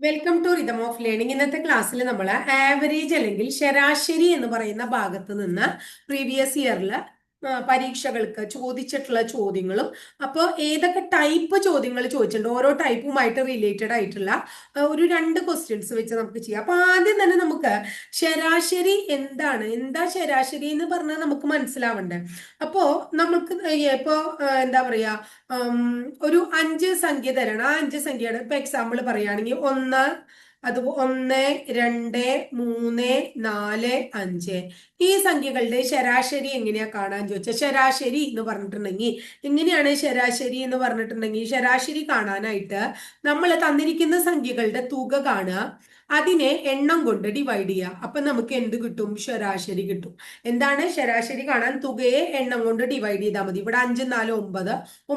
Welcome to rhythm of learning. ഇന്നത്തെ ക്ലാസ്സിൽ നമ്മൾ ആവറേജ് അല്ലെങ്കിൽ ശരാശരി എന്ന് പറയുന്ന ഭാഗത്ത് നിന്ന് പ്രീവിയസ് ഇയറിൽ പരീക്ഷകൾക്ക് ചോദിച്ചിട്ടുള്ള ചോദ്യങ്ങളും അപ്പോൾ ഏതൊക്കെ ടൈപ്പ് ചോദ്യങ്ങൾ ചോദിച്ചിട്ടുണ്ട് ഓരോ ടൈപ്പുമായിട്ട് റിലേറ്റഡ് ആയിട്ടുള്ള ഒരു രണ്ട് ക്വസ്റ്റ്യൻസ് വെച്ച് നമുക്ക് ചെയ്യാം. അപ്പൊ ആദ്യം തന്നെ നമുക്ക് ശരാശരി എന്താ ശരാശരി എന്ന് പറഞ്ഞാൽ നമുക്ക് മനസ്സിലാവണ്ടേ. അപ്പോ നമുക്ക് ഇപ്പോ എന്താ പറയാ ഒരു അഞ്ച് സംഖ്യ തരണം. ആ അഞ്ച് സംഖ്യയുടെ ഇപ്പൊ എക്സാമ്പിൾ പറയുകയാണെങ്കിൽ അത് 1, 2, 3, 4, 5 ഈ സംഖ്യകളുടെ ശരാശരി എങ്ങനെയാ കാണാൻ ചോദിച്ചാൽ ശരാശരി എന്ന് പറഞ്ഞിട്ടുണ്ടെങ്കിൽ എങ്ങനെയാണ് ശരാശരി എന്ന് പറഞ്ഞിട്ടുണ്ടെങ്കിൽ ശരാശരി കാണാനായിട്ട് നമ്മൾ തന്നിരിക്കുന്ന സംഖ്യകളുടെ തുക കാണുക, അതിനെ എണ്ണം കൊണ്ട് ഡിവൈഡ് ചെയ്യുക. അപ്പൊ നമുക്ക് എന്ത് കിട്ടും? ശരാശരി കിട്ടും. എന്താണ് ശരാശരി കാണാൻ? തുകയെ എണ്ണം കൊണ്ട് ഡിവൈഡ് ചെയ്താൽ മതി. ഇവിടെ 5, 4, 9, 9, 3,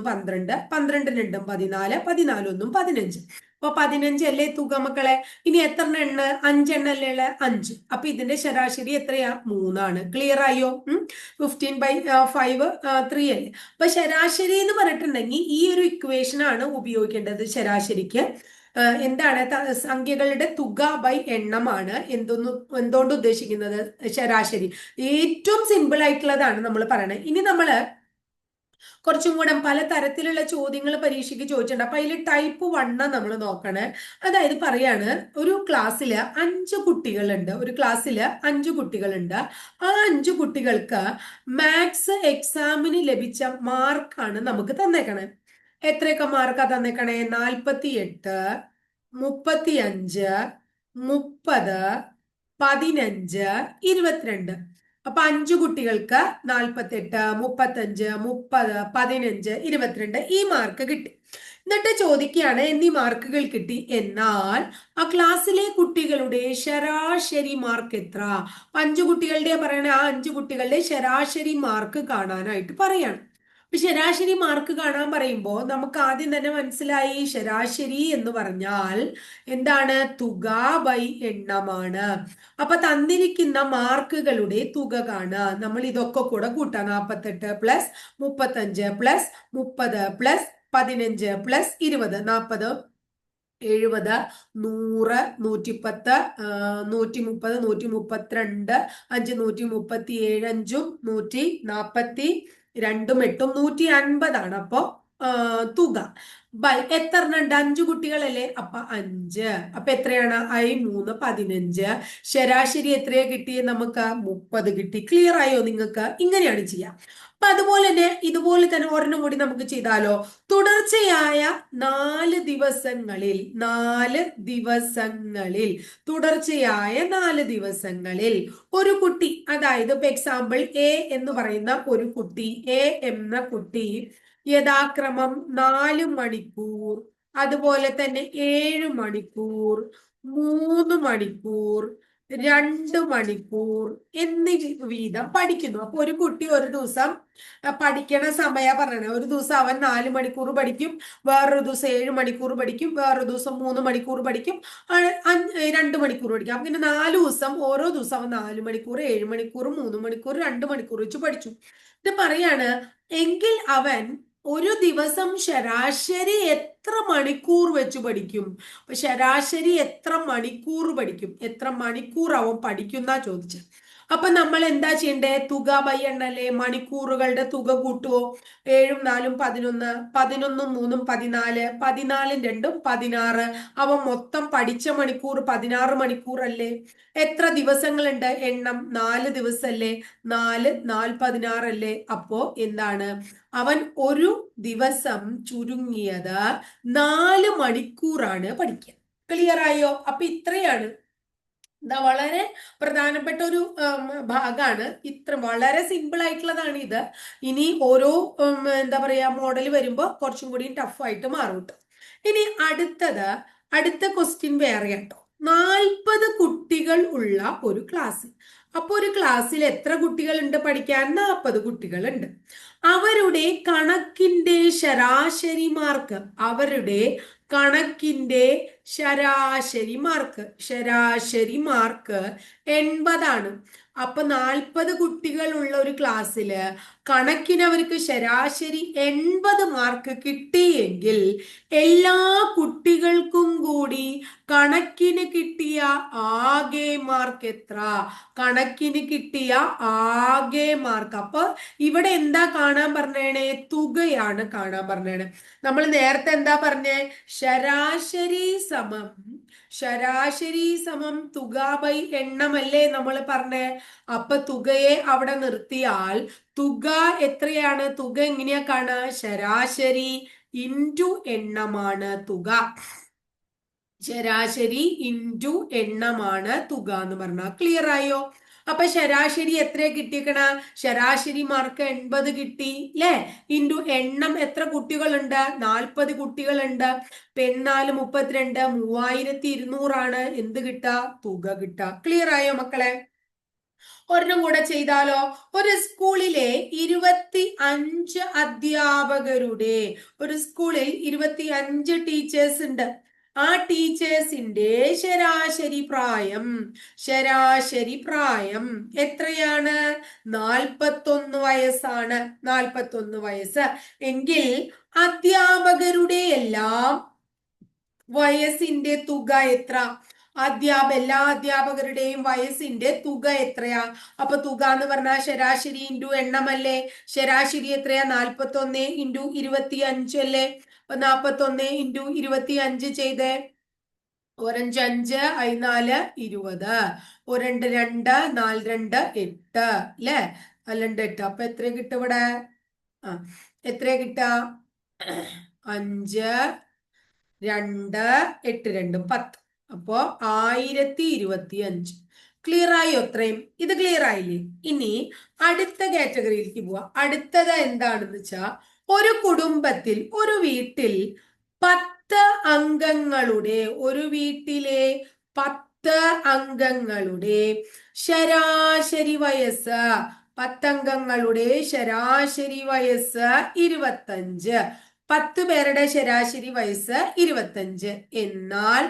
12, 12, 2, 14, 14, 15. അപ്പൊ 15 അല്ലേ തുക മക്കളെ. ഇനി എത്ര എണ്ണ? 5 എണ്ണല്ലേ ഉള്ള 5. അപ്പൊ ഇതിന്റെ ശരാശരി എത്രയാ? 3. ക്ലിയർ ആയോ? 15/5 3 അല്ലേ. അപ്പൊ ശരാശരി എന്ന് പറഞ്ഞിട്ടുണ്ടെങ്കിൽ ഈ ഒരു ഇക്വേഷൻ ആണ് ഉപയോഗിക്കേണ്ടത്. ശരാശരിക്ക് എന്താണ്? സംഖ്യകളുടെ തുക ബൈ എണ്ണമാണ് എന്തുകൊണ്ട് ഉദ്ദേശിക്കുന്നത്? ശരാശരി. ഏറ്റവും സിമ്പിൾ ആയിട്ടുള്ളതാണ് നമ്മൾ പറയണത്. ഇനി നമ്മള് കുറച്ചും കൂടെ പല തരത്തിലുള്ള ചോദ്യങ്ങൾ പരീക്ഷയ്ക്ക് ചോദിച്ചിട്ടുണ്ട്. അപ്പൊ അതിൽ ടൈപ്പ് 1 നമ്മൾ നോക്കണേ. അതായത് പറയാണ്, ഒരു ക്ലാസ്സില് 5 കുട്ടികളുണ്ട്. ഒരു ക്ലാസ്സില് 5 കുട്ടികളുണ്ട്. ആ 5 കുട്ടികൾക്ക് മാത്സ് എക്സാമിന് ലഭിച്ച മാർക്കാണ് നമുക്ക് തന്നേക്കണേ. എത്രയൊക്കെ മാർക്കാ തന്നേക്കണേ? 48, 35, 30, 15, 22. അപ്പൊ 5 കുട്ടികൾക്ക് 48, 35, 30, 15, 22 ഈ മാർക്ക് കിട്ടി. എന്നിട്ട് ചോദിക്കുകയാണ് എന്നീ മാർക്കുകൾ കിട്ടി, എന്നാൽ ആ ക്ലാസ്സിലെ കുട്ടികളുടെ ശരാശരി മാർക്ക് എത്ര? 5 കുട്ടികളുടെ പറയണേ. ആ 5 കുട്ടികളുടെ ശരാശരി മാർക്ക് കാണാനായിട്ട് പറയാണ്. അപ്പൊ ശരാശരി മാർക്ക് കാണാൻ പറയുമ്പോൾ നമുക്ക് ആദ്യം തന്നെ മനസ്സിലായി, ശരാശരി എന്ന് പറഞ്ഞാൽ എന്താണ്? തുക ബൈ എണ്ണമാണ്. അപ്പൊ തന്നിരിക്കുന്ന മാർക്കുകളുടെ തുക കാണുക. നമ്മൾ ഇതൊക്കെ കൂടെ കൂട്ടാം. 48 പ്ലസ് 35 പ്ലസ് 30 പ്ലസ് 15 പ്ലസ് 20, 40, 70, 100, 110, 130, 132, 5, 137, 5ഉം 142, 8ഉം 150. അപ്പൊ തുക ബൈ എത്ര ഉണ്ട്? 5 കുട്ടികളല്ലേ. അപ്പൊ 5. അപ്പൊ എത്രയാണ്? 3, 15. ശരാശരി എത്രയാ കിട്ടിയത്? നമുക്ക് 30 കിട്ടി. ക്ലിയർ ആയോ നിങ്ങൾക്ക്? ഇങ്ങനെയാണ് ചെയ്യാം. അപ്പൊ അതുപോലെ തന്നെ ഇതുപോലെ തന്നെ ഒരെണ്ണം കൂടി നമുക്ക് ചെയ്താലോ? തുടർച്ചയായ 4 ദിവസങ്ങളിൽ തുടർച്ചയായ 4 ദിവസങ്ങളിൽ ഒരു കുട്ടി, അതായത് ഇപ്പൊ എക്സാമ്പിൾ എ എന്ന് പറയുന്ന ഒരു കുട്ടി, എ എന്ന കുട്ടി യഥാക്രമം 4 മണിക്കൂർ, അതുപോലെ തന്നെ 7 മണിക്കൂർ, 3 മണിക്കൂർ, 2 മണിക്കൂർ എന്നീ വീതം പഠിക്കുന്നു. അപ്പൊ ഒരു കുട്ടി ഒരു ദിവസം പഠിക്കണ സമയം പറയണേ. ഒരു ദിവസം അവൻ 4 മണിക്കൂർ പഠിക്കും, വേറൊരു ദിവസം 7 മണിക്കൂർ പഠിക്കും, വേറൊരു ദിവസം 3 മണിക്കൂർ പഠിക്കും, 2 മണിക്കൂർ പഠിക്കും. അങ്ങനെ 4 ദിവസം ഓരോ ദിവസം അവൻ 4 മണിക്കൂർ, 7 മണിക്കൂർ, 3 മണിക്കൂർ, 2 മണിക്കൂർ വെച്ച് പഠിച്ചു. ഇത് പറയാണ്, എങ്കിൽ അവൻ ഒരു ദിവസം ശരാശരി എത്ര മണിക്കൂർ വെച്ച് പഠിക്കും? അപ്പൊ ശരാശരി എത്ര മണിക്കൂർ പഠിക്കും? എത്ര മണിക്കൂർ അവൻ പഠിക്കുന്ന ചോദിച്ചത്. അപ്പൊ നമ്മൾ എന്താ ചെയ്യണ്ടേ? തുക ബൈ എണ്ണല്ലേ. മണിക്കൂറുകളുടെ തുക കൂട്ടുവോ? 7ഉം 4ഉം 11, 11ഉം 3ഉം 14, 14ഉം 2ഉം 16. അവൻ മൊത്തം പഠിച്ച മണിക്കൂർ 16 മണിക്കൂർ അല്ലേ. എത്ര ദിവസങ്ങളുണ്ട്? എണ്ണം 4 ദിവസമല്ലേ. 4, 4, 16 അല്ലേ. അപ്പോ എന്താണ്? അവൻ ഒരു ദിവസം ചുരുങ്ങിയത് 4 മണിക്കൂറാണ് പഠിക്കുക. ക്ലിയർ ആയോ? അപ്പൊ ഇത്രയാണ് വളരെ പ്രധാനപ്പെട്ട ഒരു ഭാഗമാണ്. ഇത്ര വളരെ സിമ്പിൾ ആയിട്ടുള്ളതാണ് ഇത്. ഇനി ഓരോ എന്താ പറയാ മോഡൽ വരുമ്പോ കുറച്ചും കൂടി ടഫ് ആയിട്ട് മാറും കേട്ടോ. ഇനി അടുത്ത ക്വസ്റ്റ്യൻ വേറെ കേട്ടോ. 40 കുട്ടികൾ ഉള്ള ഒരു ക്ലാസ്. അപ്പൊ ഒരു ക്ലാസ്സിൽ എത്ര കുട്ടികളുണ്ട് പഠിക്കാൻ? 40 കുട്ടികളുണ്ട്. അവരുടെ കണക്കിന്റെ ശരാശരി മാർക്ക്, അവരുടെ കണക്കിന്റെ ശരാശരി മാർക്ക് 80. അപ്പൊ 40 കുട്ടികൾ ഉള്ള ഒരു ക്ലാസ്സില് കണക്കിന് അവർക്ക് ശരാശരി 80 മാർക്ക് കിട്ടിയെങ്കിൽ എല്ലാ കുട്ടികൾക്കും കൂടി കണക്കിന് കിട്ടിയ ആകെ മാർക്ക് എത്ര? കണക്കിന് കിട്ടിയ ആകെ മാർക്ക്. അപ്പൊ ഇവിടെ എന്താ കാണാൻ പറഞ്ഞേണേ? തുകയാണ് കാണാൻ പറഞ്ഞേണേ. നമ്മൾ നേരത്തെ എന്താ പറഞ്ഞേ? ശരാശരി സമം തുക ബൈ എണ്ണമല്ലേ നമ്മൾ പറഞ്ഞേ. അപ്പൊ തുകയെ അവിടെ നിർത്തിയാൽ തുക എത്രയാണ്? തുക എങ്ങനെയാ കാണുക? ശരാശരി ഇൻറ്റു എണ്ണമാണ് തുക. ശരാശരി ഇൻറ്റു എണ്ണമാണ് തുക എന്ന് പറഞ്ഞാൽ ക്ലിയർ ആയോ? അപ്പൊ ശരാശരി എത്ര കിട്ടിയേക്കണ? ശരാശരി മാർക്ക് 80 കിട്ടി അല്ലെ? ഇൻറ്റു എണ്ണം എത്ര കുട്ടികളുണ്ട്? 40 കുട്ടികളുണ്ട്. പെണ്ണാല് 32, 3200 എന്ത് കിട്ടാ? തുക കിട്ടാ. ക്ലിയർ ആയോ മക്കളെ? ഒരെണ്ണം കൂടെ ചെയ്താലോ? ഒരു സ്കൂളിലെ 25 അധ്യാപകരുടെ, ഒരു സ്കൂളിൽ 25 ടീച്ചേഴ്സ് ഉണ്ട്. ആ ടീച്ചേഴ്സിന്റെ ശരാശരി പ്രായം എത്രയാണ്? 41 വയസ്സാണ്. 41 വയസ്സ് എങ്കിൽ അധ്യാപകരുടെ എല്ലാം വയസ്സിന്റെ തുക എത്ര? എല്ലാ അധ്യാപകരുടെയും വയസ്സിന്റെ തുക എത്രയാ? അപ്പൊ തുക എന്ന് പറഞ്ഞാൽ ശരാശരി ഇൻറ്റു എണ്ണമല്ലേ. ശരാശരി എത്രയാ? 41 ഇൻറ്റു 25 അല്ലേ. അപ്പൊ 41 ഇൻറ്റു 25 ചെയ്തേ. 5 5 4 20. 2 2 4 2 8 അല്ലേ? 2 8. അപ്പൊ എത്ര കിട്ടും ഇവിടെ? എത്ര കിട്ടാ? 5 2 8 2 10. അപ്പോ 1025. ക്ലിയർ ആയോ? അത്രയും ഇത് ക്ലിയർ ആയില്ലേ? ഇനി അടുത്ത കാറ്റഗറിയിലേക്ക് പോവാ. അടുത്തത് എന്താണെന്ന് വെച്ചാ, ഒരു കുടുംബത്തിൽ, ഒരു വീട്ടിൽ 10 അംഗങ്ങളുടെ, ഒരു വീട്ടിലെ 10 അംഗങ്ങളുടെ ശരാശരി വയസ്സ്, 10 അംഗങ്ങളുടെ ശരാശരി വയസ്സ് 25. 10 പേരുടെ ശരാശരി വയസ്സ് 25. എന്നാൽ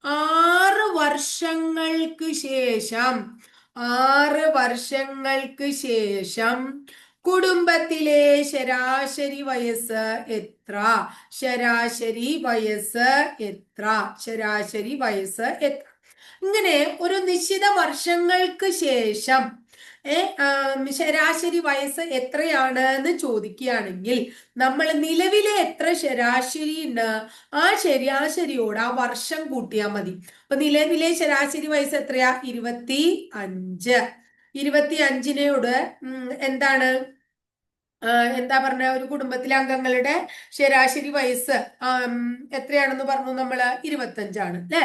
6 വർഷങ്ങൾക്ക് ശേഷം കുടുംബത്തിലെ ശരാശരി വയസ്സ് എത്ര? ശരാശരി വയസ്സ് എത്ര? ഇങ്ങനെ ഒരു നിശ്ചിത വർഷങ്ങൾക്ക് ശേഷം ശരാശരി വയസ്സ് എത്രയാണ് എന്ന് ചോദിക്കുകയാണെങ്കിൽ നമ്മൾ നിലവിലെ എത്ര ശരാശരി ഉണ്ട്, ആ ശരാശരിയോട് ആ വർഷം കൂട്ടിയാൽ മതി. അപ്പൊ നിലവിലെ ശരാശരി വയസ്സ് എത്രയാ? 25. 25നോട് എന്താണ് എന്താ പറഞ്ഞ? ഒരു കുടുംബത്തിലെ അംഗങ്ങളുടെ ശരാശരി വയസ്സ് എത്രയാണെന്ന് പറഞ്ഞു നമ്മള്? 25 അല്ലെ?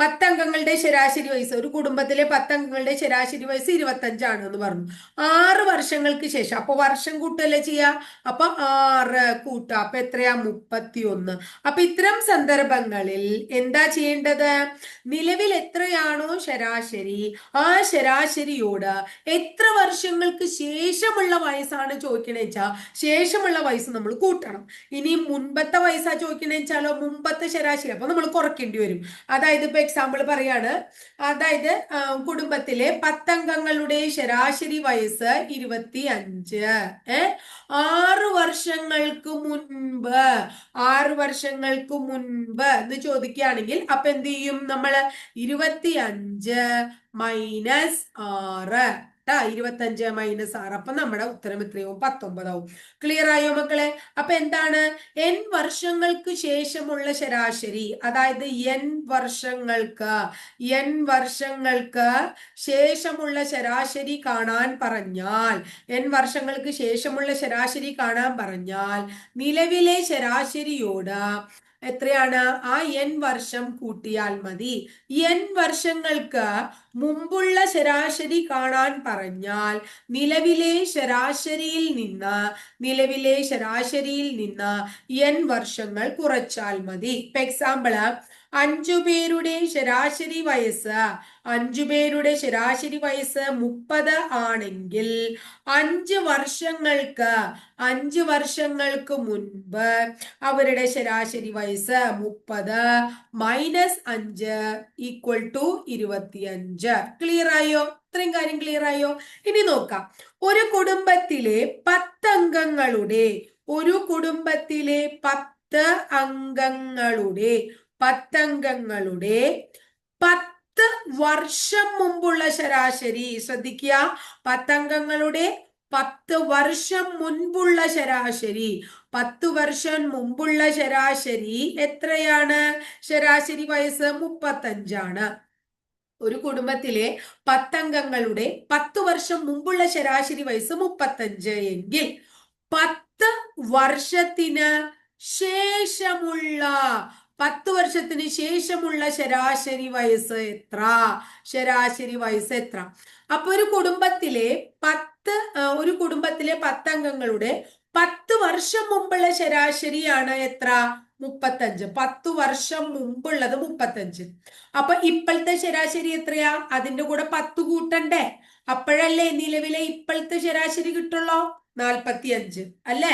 10 അംഗങ്ങളുടെ ശരാശരി വയസ്സ്, ഒരു കുടുംബത്തിലെ 10 അംഗങ്ങളുടെ ശരാശരി വയസ്സ് 25 എന്ന് പറഞ്ഞു. 6 വർഷങ്ങൾക്ക് ശേഷം, അപ്പൊ വർഷം കൂട്ടല്ലേ ചെയ്യാ? അപ്പൊ 6 കൂട്ടാ. അപ്പൊ എത്രയാ? 31. അപ്പൊ ഇത്തരം സന്ദർഭങ്ങളിൽ എന്താ ചെയ്യേണ്ടത്? നിലവിൽ എത്രയാണോ ശരാശരി, ആ ശരാശരിയോട് എത്ര വർഷങ്ങൾക്ക് ശേഷമുള്ള വയസ്സാണ് ചോദിക്കണേ വെച്ചാ ശേഷമുള്ള വയസ്സ് നമ്മൾ കൂട്ടണം. ഇനി മുൻപത്തെ വയസ്സാ ചോദിക്കണേ വെച്ചാലോ മുമ്പത്തെ ശരാശരി, അപ്പൊ നമ്മൾ കുറയ്ക്കേണ്ടി വരും. അതായത് ഇപ്പൊ എക്സാമ്പിൾ പറയാണ്, അതായത് കുടുംബത്തിലെ 10 അംഗങ്ങളുടെ ശരാശരി വയസ്സ് 25. 6 വർഷങ്ങൾക്ക് മുൻപ് എന്ന് ചോദിക്കുകയാണെങ്കിൽ അപ്പൊ എന്ത് ചെയ്യും നമ്മള്? 25 മൈനസ് 6. 25 മൈനസ് 6. അപ്പൊ നമ്മുടെ ഉത്തരം എത്രയാവും? 19 ആവും. ക്ലിയർ ആയോ മക്കളെ? അപ്പൊ എന്താണ്? n വർഷങ്ങൾക്ക് ശേഷമുള്ള ശരാശരി, അതായത് n വർഷങ്ങൾക്ക് ശേഷമുള്ള ശരാശരി കാണാൻ പറഞ്ഞാൽ, നിലവിലെ ശരാശരിയോട് എത്രയാണ്? ആ n വർഷം കൂട്ടിയാൽ മതി. n വർഷങ്ങൾക്ക് മുമ്പുള്ള ശരാശരി കാണാൻ പറഞ്ഞാൽ നിലവിലെ ശരാശരിയിൽ നിന്ന് n വർഷങ്ങൾ കുറച്ചാൽ മതി. ഇപ്പൊ എക്സാമ്പിള് 5 പേരുടെ ശരാശരി വയസ്സ് 30 ആണെങ്കിൽ 5 വർഷങ്ങൾക്ക് മുൻപ് അവരുടെ ശരാശരി വയസ്സ് 30 -5 = 25. ക്ലിയർ ആയോ? ഇത്രയും കാര്യം ക്ലിയർ ആയോ? ഇനി നോക്കാം. ഒരു കുടുംബത്തിലെ 10 അംഗങ്ങളുടെ 10 വർഷം മുമ്പുള്ള ശരാശരി ശ്രദ്ധിക്കുക. 10 അംഗങ്ങളുടെ 10 വർഷം മുൻപുള്ള ശരാശരി 10 വർഷം മുമ്പുള്ള ശരാശരി എത്രയാണ്? ശരാശരി വയസ്സ് 35 ആണ്. ഒരു കുടുംബത്തിലെ 10 അംഗങ്ങളുടെ 10 വർഷം മുമ്പുള്ള ശരാശരി വയസ്സ് 35 എങ്കിൽ 10 വർഷത്തിന് ശേഷമുള്ള 10 വർഷത്തിന് ശേഷമുള്ള ശരാശരി വയസ്സ് എത്ര? അപ്പൊ ഒരു കുടുംബത്തിലെ 10 അംഗങ്ങളുടെ 10 വർഷം മുമ്പുള്ള ശരാശരിയാണ് എത്ര? 35. 10 വർഷം മുമ്പുള്ളത് 35. അപ്പൊ ഇപ്പോഴത്തെ ശരാശരി എത്രയാ? അതിന്റെ കൂടെ 10 കൂട്ടണ്ടേ? അപ്പോഴല്ലേ നിലവിലെ ഇപ്പോഴത്തെ ശരാശരി കിട്ടുള്ളോ? 45 അല്ലേ?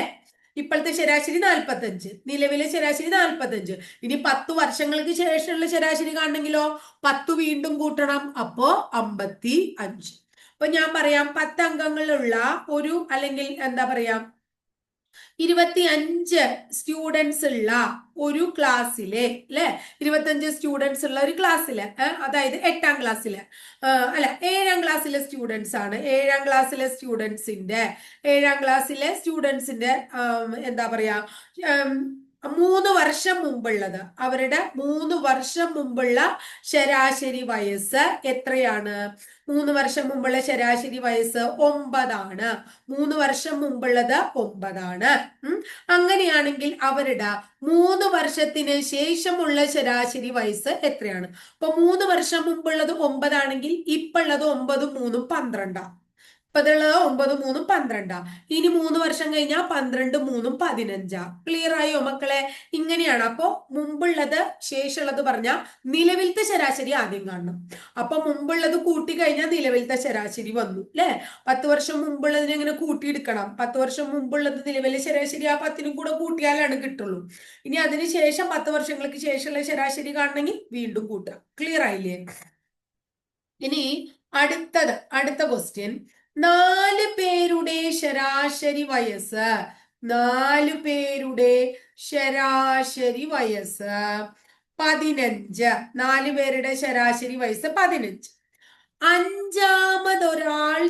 ഇപ്പോഴത്തെ ശരാശരി 45, നിലവിലെ ശരാശരി 45. ഇനി 10 വർഷങ്ങൾക്ക് ശേഷമുള്ള ശരാശരി കാണണമെങ്കിലോ 10 വീണ്ടും കൂട്ടണം. അപ്പോ 55. അപ്പൊ ഞാൻ പറയാം 10 അംഗങ്ങളുള്ള ഒരു അല്ലെങ്കിൽ എന്താ പറയാ 25 സ്റ്റുഡൻസ് ഉള്ള ഒരു ക്ലാസ്സിലെ അല്ലെ 25 സ്റ്റുഡൻസ് ഉള്ള ഒരു ക്ലാസ്സില് അതായത് 8ാം ക്ലാസ്സില് അല്ല 7ാം ക്ലാസ്സിലെ സ്റ്റുഡൻസ് ആണ്. 7ാം ക്ലാസ്സിലെ സ്റ്റുഡൻസിന്റെ എന്താ പറയാ 3 വർഷം മുമ്പുള്ളത് അവരുടെ 3 വർഷം മുമ്പുള്ള ശരാശരി വയസ്സ് എത്രയാണ്? 3 വർഷം മുമ്പുള്ള ശരാശരി വയസ്സ് 9 ആണ്. 3 വർഷം മുമ്പുള്ളത് 9 ആണ്. അങ്ങനെയാണെങ്കിൽ അവരുടെ 3 വർഷത്തിന് ശേഷമുള്ള ശരാശരി വയസ്സ് എത്രയാണ്? അപ്പൊ 3 വർഷം മുമ്പുള്ളത് 9 ആണെങ്കിൽ ഇപ്പുള്ളത് 9 3 12. ഇപ്പതുള്ളത് 9 3 12. ഇനി 3 വർഷം കഴിഞ്ഞാൽ 12 3 15. ക്ലിയർ ആയോ മക്കളെ? ഇങ്ങനെയാണ്. അപ്പൊ മുമ്പുള്ളത് ശേഷമുള്ളത് പറഞ്ഞാൽ നിലവിലത്തെ ശരാശരി ആദ്യം കാണണം. അപ്പൊ മുമ്പുള്ളത് കൂട്ടി കഴിഞ്ഞാൽ നിലവിലത്തെ ശരാശരി വന്നു അല്ലെ? 10 വർഷം മുമ്പുള്ളതിനെ എങ്ങനെ കൂട്ടിയെടുക്കണം? 10 വർഷം മുമ്പുള്ളത് നിലവിലെ ശരാശരി ആ 10നും കൂടെ കൂട്ടിയാലാണ് കിട്ടുള്ളൂ. ഇനി അതിനുശേഷം 10 വർഷങ്ങൾക്ക് ശേഷമുള്ള ശരാശരി കാണണമെങ്കിൽ വീണ്ടും കൂട്ടുക. ക്ലിയർ ആയില്ലേ? ഇനി അടുത്ത ക്വസ്റ്റ്യൻ 4 പേരുടെ ശരാശരി വയസ്സ് 15. നാല് പേരുടെ ശരാശരി വയസ്സ് 15. അഞ്ചാമതൊരാൾ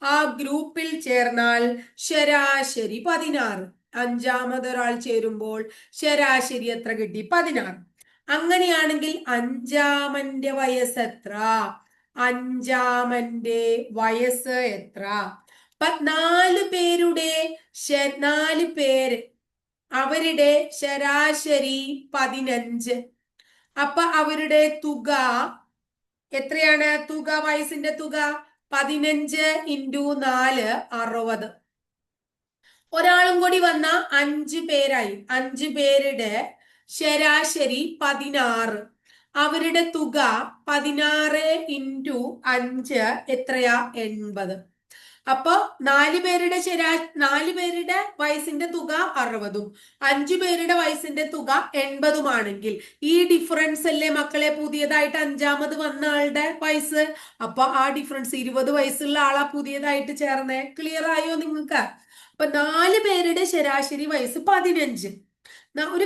ആ ഗ്രൂപ്പിൽ ചേർന്നാൽ ശരാശരി 16. അഞ്ചാമതൊരാൾ ചേരുമ്പോൾ ശരാശരി എത്ര കിട്ടി? 16. അങ്ങനെയാണെങ്കിൽ അഞ്ചാമന്റെ വയസ്സ് എത്ര? അപ്പൊ 4 പേര് അവരുടെ ശരാശരി 15. അപ്പൊ അവരുടെ തുക എത്രയാണ്? വയസ്സിന്റെ തുക 15 × 4 60. ഒരാളും കൂടി വന്ന 5 പേരായി. 5 പേരുടെ ശരാശരി 16. അവരുടെ തുക 16 × 5 എത്രയാ? 80. അപ്പൊ 4 പേരുടെ വയസ്സിന്റെ തുക 60ഉം 5 പേരുടെ വയസ്സിന്റെ തുക 80ഉമാണെങ്കിൽ ഈ ഡിഫറൻസ് അല്ലേ മക്കളെ പുതിയതായിട്ട് അഞ്ചാമത് വന്ന ആളുടെ വയസ്സ്? അപ്പൊ ആ ഡിഫറൻസ് 20 വയസ്സുള്ള ആളാ പുതിയതായിട്ട് ചേർന്നേ. ക്ലിയർ ആയോ നിങ്ങൾക്ക്? അപ്പൊ 4 പേരുടെ ശരാശരി വയസ്സ് 15. ഒരു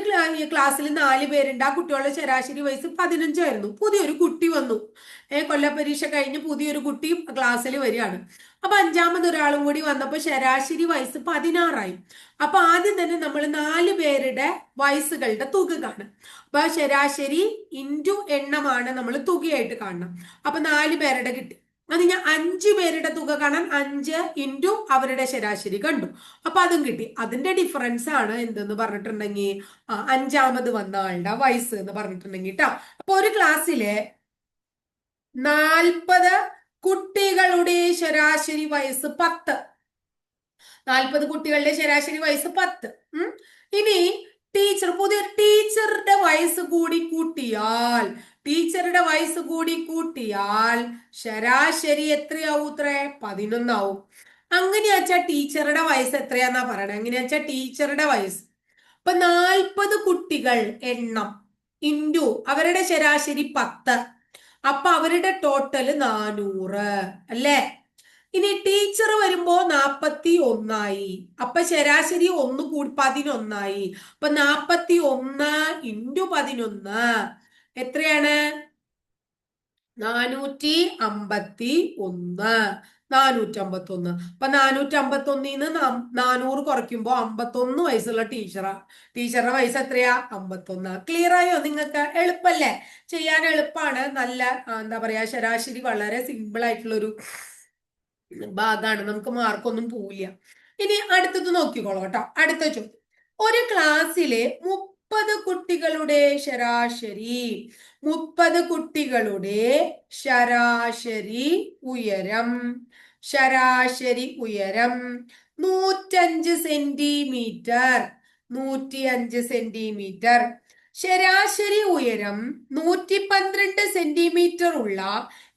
ക്ലാസ്സിൽ 4 പേരുണ്ട്. ആ കുട്ടികളുടെ ശരാശരി വയസ്സ് 15 ആയിരുന്നു. പുതിയൊരു കുട്ടി വന്നു. കൊല്ലപ്പരീക്ഷ കഴിഞ്ഞ് പുതിയൊരു കുട്ടി ക്ലാസ്സിൽ വരികയാണ്. അപ്പൊ അഞ്ചാമതൊരാളും കൂടി വന്നപ്പോ ശരാശരി വയസ്സ് 16 അപ്പൊ ആദ്യം തന്നെ നമ്മൾ 4 പേരുടെ വയസ്സുകളുടെ തുക കാണും. അപ്പൊ ശരാശരി ഇൻറ്റു എണ്ണമാണ് നമ്മൾ തുകയായിട്ട് കാണണം. അപ്പൊ 4 പേരുടെ കിട്ടി. അത് ഞാൻ 5 പേരുടെ തുക കാണാൻ 5 ഇൻറ്റു അവരുടെ ശരാശരി കണ്ടു. അപ്പൊ അതും കിട്ടി. അതിന്റെ ഡിഫറൻസ് ആണ് എന്തെന്ന് പറഞ്ഞിട്ടുണ്ടെങ്കിൽ അഞ്ചാമത് വന്ന ആളുടെ വയസ്സ് എന്ന് പറഞ്ഞിട്ടുണ്ടെങ്കിൽ കേട്ടോ. അപ്പൊ ഒരു ക്ലാസ്സിലെ 40 കുട്ടികളുടെ ശരാശരി വയസ്സ് 10. 40 കുട്ടികളുടെ ശരാശരി വയസ്സ് 10. ഇനി പുതിയൊരു ടീച്ചറുടെ വയസ്സ് കൂടി കൂട്ടിയാൽ ശരാശരി എത്രയാവൂത്രേ? 11 ആവും. അങ്ങനെയാച്ചാ ടീച്ചറുടെ വയസ്സ് എത്രയാന്നാ പറയണേ? എങ്ങനെയാച്ചാ ടീച്ചറുടെ വയസ്സ് ഇപ്പൊ 40 കുട്ടികൾ എണ്ണം ഇൻറ്റു അവരുടെ ശരാശരി 10. അപ്പൊ അവരുടെ ടോട്ടല് 400 അല്ലേ? ഇനി ടീച്ചർ വരുമ്പോ 41 അപ്പൊ ശരാശരി 1 കൂടി 11 അപ്പൊ 41 ഇൻറ്റു 11 എത്രയാണ്? 451. 451. അപ്പൊ 451 400 കുറയ്ക്കുമ്പോ 51 വയസ്സുള്ള ടീച്ചറുടെ വയസ്സ് എത്രയാ? 51. ക്ലിയർ ആയോ നിങ്ങൾക്ക്? എളുപ്പല്ലേ? ചെയ്യാൻ എളുപ്പമാണ്. നല്ല എന്താ പറയാ, ശരാശരി വളരെ സിമ്പിൾ ആയിട്ടുള്ള ഒരു ഭാഗമാണ്. നമുക്ക് മാർക്കൊന്നും പോവില്ല. ഇനി അടുത്തത് നോക്കിക്കോളൂ കേട്ടോ. അടുത്ത ചോദ്യം, ഒരു ക്ലാസ്സിലെ 30 കുട്ടികളുടെ ശരാശരി 30 കുട്ടികളുടെ ശരാശരി ഉയരം 105 സെന്റിമീറ്റർ. 105 സെന്റിമീറ്റർ. ശരാശരി ഉയരം 112 സെന്റിമീറ്റർ ഉള്ള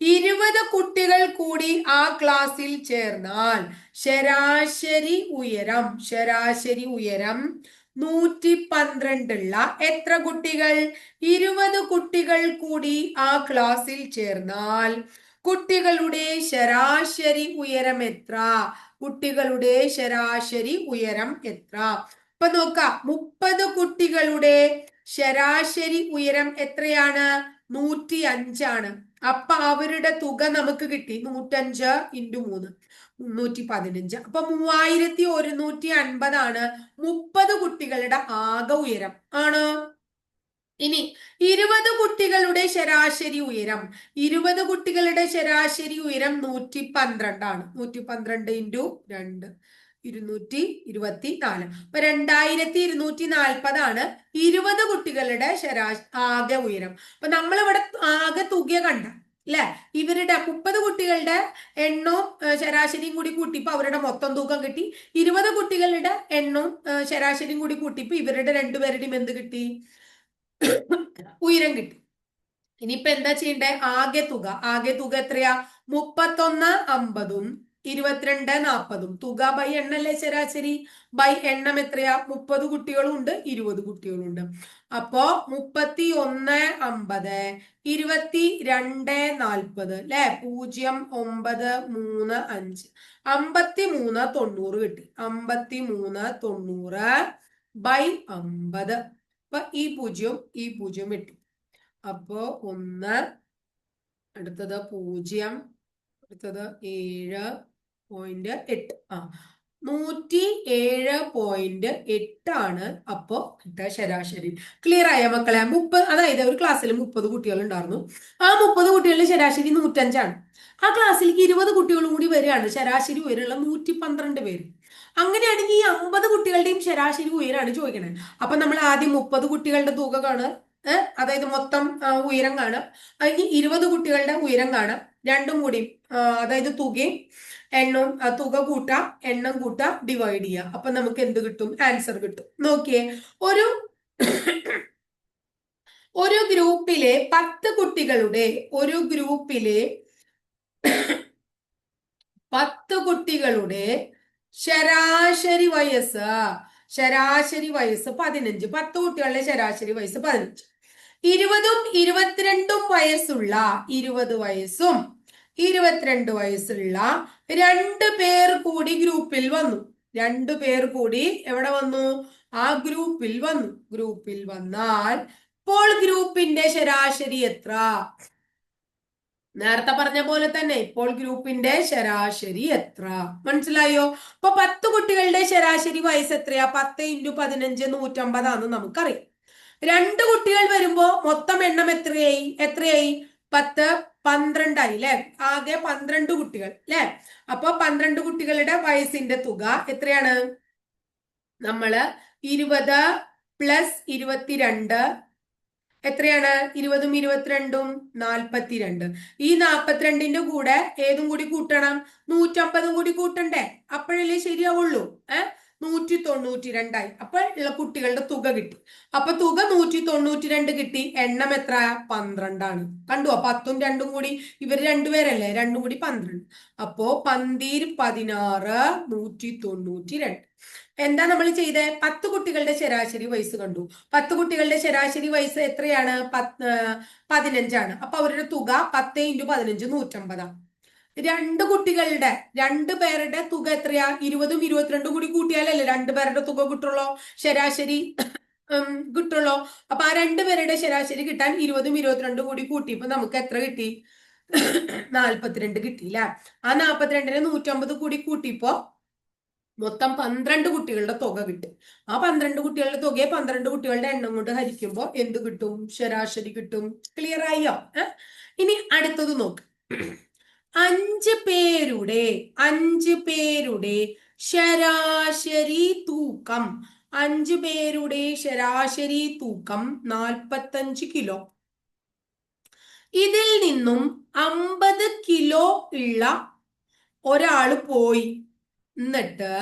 20 കുട്ടികൾ കൂടി ആ ക്ലാസ്സിൽ ചേർന്നാൽ ശരാശരി ഉയരം 112 ഉള്ള എത്ര കുട്ടികൾ? 20 കുട്ടികൾ കൂടി ആ ക്ലാസ്സിൽ ചേർന്നാൽ കുട്ടികളുടെ ശരാശരി ഉയരം എത്ര? കുട്ടികളുടെ ശരാശരി ഉയരം എത്ര? ഇപ്പൊ നോക്കാം, 30 കുട്ടികളുടെ ശരാശരി ഉയരം എത്രയാണ്? 105 ആണ്. അപ്പൊ അവരുടെ തുക നമുക്ക് കിട്ടി 105 ഇൻറ്റു 3 315. അപ്പൊ 3150 ആണ് 30 കുട്ടികളുടെ ആകെ ഉയരം ആണ്. ഇനി 20 കുട്ടികളുടെ ശരാശരി ഉയരം 112 ആണ്. 112 ഇൻറ്റു 2 224. അപ്പൊ 2240 ആണ് 20 കുട്ടികളുടെ ആകെ ഉയരം. അപ്പൊ നമ്മളിവിടെ ആകെ തുക കണ്ട അല്ലെ? ഇവരുടെ 30 കുട്ടികളുടെ എണ്ണവും ശരാശരിയും കൂടി കൂട്ടിയപ്പോ അവരുടെ മൊത്തം തൂക്കം കിട്ടി. 20 കുട്ടികളുടെ എണ്ണവും ശരാശരിയും കൂടി കൂട്ടിയപ്പോ ഇവരുടെ രണ്ടുപേരുടെയും എന്ത് കിട്ടി? ഉയരം കിട്ടി. ഇനിയിപ്പോ എന്താ ചെയ്യണ്ടേ? ആകെ തുക എത്രയാ? 3150 2240. തുക ബൈ എണ്ണല്ലേ ശരാശരി? ബൈ എണ്ണം എത്രയാ? 30 കുട്ടികളും ഉണ്ട് 20 കുട്ടികളും ഉണ്ട്. അപ്പോ 3150 2240 അല്ലെ? 0935 5390 കിട്ടി. 5390 ബൈ 50. അപ്പൊ ഈ പൂജ്യം കിട്ടി. അപ്പോ 1, അടുത്തത് 0, അടുത്തത് 7.8. 107.8 ആണ് അപ്പോ കിട്ടുക ശരാശരി. ക്ലിയർ ആയ മക്കളെ? 30, അതായത് ഒരു ക്ലാസ്സിൽ 30 കുട്ടികൾ ഉണ്ടായിരുന്നു. ആ 30 കുട്ടികളുടെ ശരാശരി 105 ആണ്. ആ ക്ലാസ്സിലേക്ക് 20 കുട്ടികളും കൂടി വരികയാണ്. ശരാശരി ഉയരമുള്ള 112 പേര്. അങ്ങനെയാണെങ്കിൽ ഈ 50 കുട്ടികളുടെയും ശരാശരി ഉയരാണ് ചോദിക്കണേ. അപ്പൊ നമ്മൾ ആദ്യം 30 കുട്ടികളുടെ തുക കാണുക, അതായത് മൊത്തം ഉയരം കാണാം. അതിന് 20 കുട്ടികളുടെ ഉയരം കാണാം. രണ്ടും കൂടി അതായത് തുകയും എണ്ണവും, തുക കൂട്ടാ എണ്ണം കൂട്ടാ ഡിവൈഡ് ചെയ്യുക. അപ്പൊ നമുക്ക് എന്ത് കിട്ടും? ആൻസർ കിട്ടും. നോക്കിയേ, ഒരു ഗ്രൂപ്പിലെ 10 കുട്ടികളുടെ 10 കുട്ടികളുടെ ശരാശരി വയസ്സ് 15. 10 കുട്ടികളുടെ ശരാശരി വയസ്സ് 15. 20ഉം 22ഉം വയസ്സുള്ള 20 വയസ്സും 22 വയസ്സുള്ള 2 പേർ കൂടി ഗ്രൂപ്പിൽ വന്നു. 2 പേർ കൂടി എവിടെ വന്നു? ആ ഗ്രൂപ്പിൽ വന്നാൽ ഇപ്പോൾ ഗ്രൂപ്പിന്റെ ശരാശരി എത്ര? നേരത്തെ പറഞ്ഞ പോലെ തന്നെ ഇപ്പോൾ ഗ്രൂപ്പിന്റെ ശരാശരി എത്ര? മനസ്സിലായോ? അപ്പൊ 10 കുട്ടികളുടെ ശരാശരി വയസ്സ് എത്രയാ? 10 ഇൻറ്റു 15 150 ആണെന്ന് നമുക്കറിയാം. 2 കുട്ടികൾ വരുമ്പോ മൊത്തം എണ്ണം എത്രയായി? 10 12ആയി അല്ലെ, ആകെ 12 കുട്ടികൾ അല്ലെ. അപ്പൊ 12 കുട്ടികളുടെ വയസ്സിന്റെ തുക എത്രയാണ്? നമ്മള് 20 പ്ലസ് 22 എത്രയാണ്? 20ഉം 22ഉം 42. ഈ 42ന്റെ കൂടെ ഏതും കൂടി കൂട്ടണം? 150 കൂടി കൂട്ടണ്ടേ? അപ്പോഴല്ലേ ശരിയാവുള്ളൂ. 192ആയി. അപ്പൊ ഉള്ള കുട്ടികളുടെ തുക കിട്ടി. അപ്പൊ തുക 192 കിട്ടി. എണ്ണം എത്ര? 12ആണ്. കണ്ടുവോ? 10ഉം 2ഉം കൂടി, ഇവർ രണ്ടുപേരല്ലേ, 2ഉം കൂടി 12. അപ്പോ 12 16 192. എന്താ നമ്മൾ ചെയ്തേ? 10 കുട്ടികളുടെ ശരാശരി വയസ്സ് കണ്ടു. 10 കുട്ടികളുടെ ശരാശരി വയസ്സ് എത്രയാണ്? 15ആണ്. അപ്പൊ അവരുടെ തുക 10 × 15 150. രണ്ടു പേരുടെ തുക എത്രയാ? 20ഉം 22ഉം കൂടി കൂട്ടിയാലല്ലേ രണ്ടുപേരുടെ തുക കിട്ടുള്ളൂ, ശരാശരി കിട്ടുള്ളൂ. അപ്പൊ ആ രണ്ടുപേരുടെ ശരാശരി കിട്ടാൻ 20ഉം 22ഉം കൂടി കൂട്ടിയപ്പോ നമുക്ക് എത്ര കിട്ടി? 42 കിട്ടിയില്ല. ആ 42നെ 150 കൂടി കൂട്ടിയപ്പോ മൊത്തം 12 കുട്ടികളുടെ തുക കിട്ടും. ആ 12 കുട്ടികളുടെ തുകയെ 12 കുട്ടികളുടെ എണ്ണം കൊണ്ട് ഹരിക്കുമ്പോൾ എന്ത് കിട്ടും? ശരാശരി കിട്ടും. ക്ലിയർ ആയോ? ഇനി അടുത്തത് നോക്ക്. 5 പേരുടെ ശരാശരി തൂക്കം. 5 പേരുടെ ശരാശരി തൂക്കം 45 കിലോ. ഇതിൽ നിന്നും 50 കിലോ ഉള്ള ഒരാള് പോയി, എന്നിട്ട്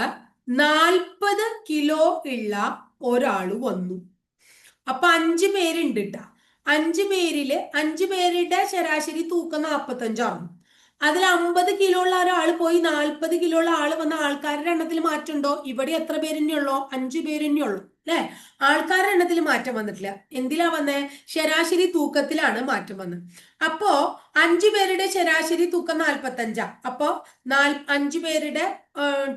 40 കിലോ ഉള്ള ഒരാള് വന്നു. അപ്പൊ 5 പേരുണ്ട് കേട്ടാ. 5 പേരുടെ ശരാശരി തൂക്കം 45ആണ്. അതിൽ 50 കിലോ ഉള്ള ഒരാൾ പോയി 40 കിലോ ഉള്ള ആള് വന്ന ആൾക്കാരുടെ എണ്ണത്തിൽ മാറ്റമുണ്ടോ? ഇവിടെ എത്ര പേരെന്നെ ഉള്ളോ? 5 പേരെന്നെ ഉള്ളൂ അല്ലെ. ആൾക്കാരുടെ എണ്ണത്തിൽ മാറ്റം വന്നിട്ടില്ല. എന്തിലാ വന്നേ? ശരാശരി തൂക്കത്തിലാണ് മാറ്റം വന്നത്. അപ്പോ 5 പേരുടെ ശരാശരി തൂക്കം 45. അപ്പോ 5 പേരുടെ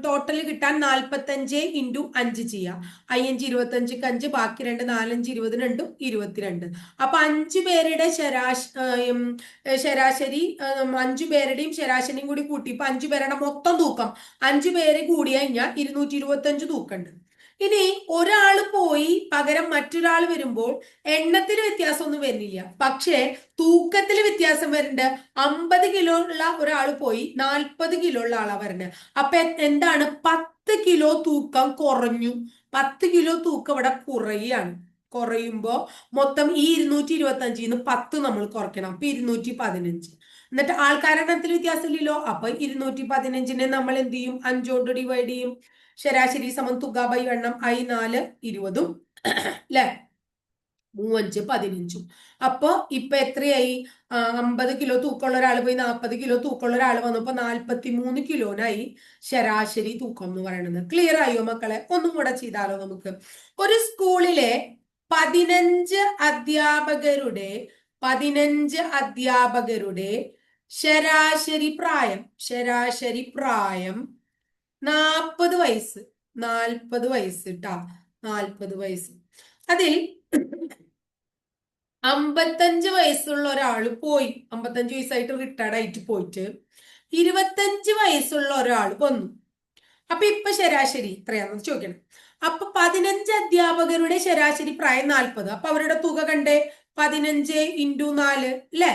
ടോട്ടൽ കിട്ടാൻ 45 × 5 ചെയ്യാം. 5 25 5, ബാക്കി 2 4 5 22 22. അപ്പൊ 5 പേരുടെ ശരാശരി 5 പേരുടെയും ശരാശരിയും കൂടി കൂട്ടിയപ്പോ 5 പേരുടെ മൊത്തം തൂക്കം, 5 പേര് കൂടി കഴിഞ്ഞാൽ 225 തൂക്കമുണ്ട്. ഇനി ഒരാൾ പോയി പകരം മറ്റൊരാൾ വരുമ്പോൾ എണ്ണത്തിൽ വ്യത്യാസമൊന്നും വരുന്നില്ല, പക്ഷേ തൂക്കത്തിൽ വ്യത്യാസം വരുന്നുണ്ട്. 50 കിലോ ഉള്ള ഒരാൾ പോയി 40 കിലോ ഉള്ള ആളാ വരുന്നത്. അപ്പൊ എന്താണ്? 10 കിലോ തൂക്കം കുറഞ്ഞു. 10 കിലോ തൂക്കം ഇവിടെ കുറയുമ്പോ മൊത്തം ഈ 225 10 നമ്മൾ കുറയ്ക്കണം. അപ്പൊ 215. എന്നിട്ട് ആൾക്കാരുടെ എണ്ണത്തിൽ വ്യത്യാസം ഇല്ലല്ലോ. അപ്പൊ 215നെ നമ്മൾ എന്ത് ചെയ്യും? 5 കൊണ്ട് ഡിവൈഡ് ചെയ്യും. ശരാശരി സമം തുക ബൈ എണ്ണം. I 4 20 അല്ലെ, 3 5 15. അപ്പൊ ഇപ്പൊ എത്രയായി? 50 കിലോ തൂക്കമുള്ള ഒരാൾ പോയി 40 കിലോ തൂക്കമുള്ള ഒരാൾ വന്നപ്പോ 43 കിലോനായി ശരാശരി തൂക്കം എന്ന് പറയുന്നത്. ക്ലിയർ ആയോ മക്കളെ? ഒന്നും കൂടെ ചെയ്താലോ നമുക്ക്? ഒരു സ്കൂളിലെ 15 അധ്യാപകരുടെ ശരാശരി പ്രായം 40 വയസ്സ്. 40 വയസ്സ് ട്ടാ, 40 വയസ്സ്. അതിൽ 55 വയസ്സുള്ള ഒരാൾ പോയി, 55 വയസ്സായിട്ട് റിട്ടയർഡ് ആയിട്ട് പോയിട്ട് 25 വയസ്സുള്ള ഒരാൾ വന്നു. അപ്പൊ ഇപ്പൊ ശരാശരി എത്രയാണെന്ന് ചോദിക്കണം. അപ്പൊ 15 അധ്യാപകരുടെ ശരാശരി പ്രായം 40. അപ്പൊ അവരുടെ തുക കണ്ടേ? 15 × 4 അല്ലെ,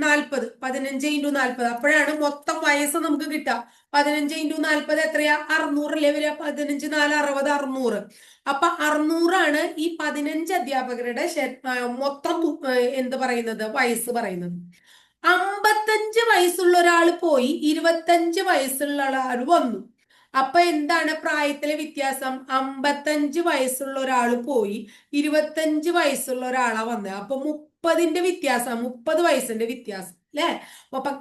40. 15 × 40. അപ്പോഴാണ് മൊത്തം വയസ്സ് നമുക്ക് കിട്ടുക. 15 × 40 എത്രയാ? 600 അല്ലേ വരിക? 15 4 60 600. അപ്പൊ 600ആണ് ഈ 15 അധ്യാപകരുടെ മൊത്തം എന്ത് പറയുന്നത്? വയസ്സ് പറയുന്നത്. 55 വയസ്സുള്ള ഒരാൾ പോയി 25 വയസ്സുള്ള ഒരാൾ വന്നു. അപ്പൊ എന്താണ് പ്രായത്തിലെ വ്യത്യാസം? 55 വയസ്സുള്ള ഒരാൾ പോയി 25 വയസ്സുള്ള ഒരാളാ വന്നത്. അപ്പൊ 30ന്റെ വ്യത്യാസം, 30 വയസ്സിന്റെ വ്യത്യാസം അല്ലെ. അപ്പൊ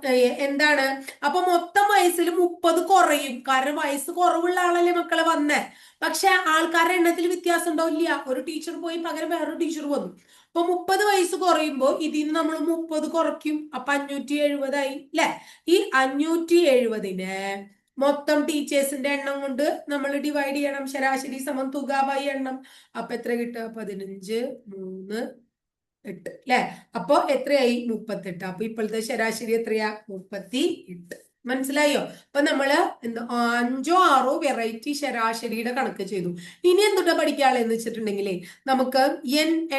എന്താണ്? അപ്പൊ മൊത്തം വയസ്സിൽ 30 കുറയും. കാരണം വയസ്സ് കുറവുള്ള ആളല്ലേ മക്കളെ വന്നേ. പക്ഷെ ആൾക്കാരുടെ എണ്ണത്തിൽ വ്യത്യാസം ഉണ്ടാവില്ല. ഒരു ടീച്ചർ പോയി പകരം വേറൊരു ടീച്ചർ വന്നു. അപ്പൊ 30 വയസ്സ് കുറയുമ്പോ ഇതിൽ നിന്ന് നമ്മൾ 30 കുറയ്ക്കും. അപ്പൊ 570 ആയി അല്ലെ. ഈ 570നെ മൊത്തം ടീച്ചേഴ്സിന്റെ എണ്ണം കൊണ്ട് നമ്മൾ ഡിവൈഡ് ചെയ്യണം. ശരാശരി സമം തുക ബൈ എണ്ണം. അപ്പൊ എത്ര കിട്ടുക? 15 3 8 അല്ലെ. അപ്പൊ എത്രയായി? 38. അപ്പൊ ഇപ്പോഴത്തെ ശരാശരി എത്രയാ? 38. മനസ്സിലായോ? അപ്പൊ നമ്മള് 5 6 വെറൈറ്റി ശരാശരിയുടെ കണക്ക് ചെയ്തു. ഇനി എന്തുട്ടാ പഠിക്കാളെന്ന് വെച്ചിട്ടുണ്ടെങ്കിലേ നമുക്ക്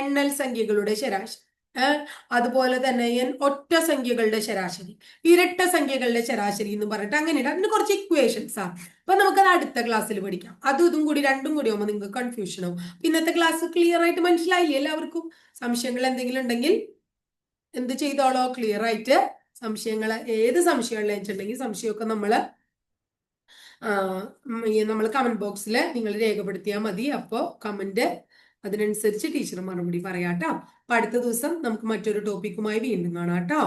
എണ്ണൽ സംഖ്യകളുടെ ശരാശരി. അതുപോലെ തന്നെ ഒറ്റ സംഖ്യകളുടെ ശരാശരി, ഇരട്ട സംഖ്യകളുടെ ശരാശരി എന്ന് പറഞ്ഞിട്ട് അങ്ങനെയുണ്ട്. അതിന് കുറച്ച് ഇക്വേഷൻസ് ആണ്. അപ്പൊ നമുക്കത് അടുത്ത ക്ലാസ്സിൽ പഠിക്കാം. അതും ഇതും കൂടി രണ്ടും കൂടി ആവുമ്പോൾ നിങ്ങൾക്ക് കൺഫ്യൂഷൻ ആവും. ഇന്നത്തെ ക്ലാസ് ക്ലിയർ ആയിട്ട് മനസ്സിലായില്ലേ എല്ലാവർക്കും? സംശയങ്ങൾ എന്തെങ്കിലും ഉണ്ടെങ്കിൽ എന്ത് ചെയ്തോളോ, ക്ലിയർ ആയിട്ട് സംശയങ്ങൾ, ഏത് സംശയമുള്ള വെച്ചിട്ടുണ്ടെങ്കിൽ സംശയമൊക്കെ നമ്മൾ കമന്റ് ബോക്സിൽ നിങ്ങൾ രേഖപ്പെടുത്തിയാൽ മതി. അപ്പോൾ കമന്റ് അതിനനുസരിച്ച് ടീച്ചർ മറുപടി പറയാട്ടോ. അപ്പൊ അടുത്ത ദിവസം നമുക്ക് മറ്റൊരു ടോപ്പിക്കുമായി വീണ്ടും കാണാം കേട്ടോ.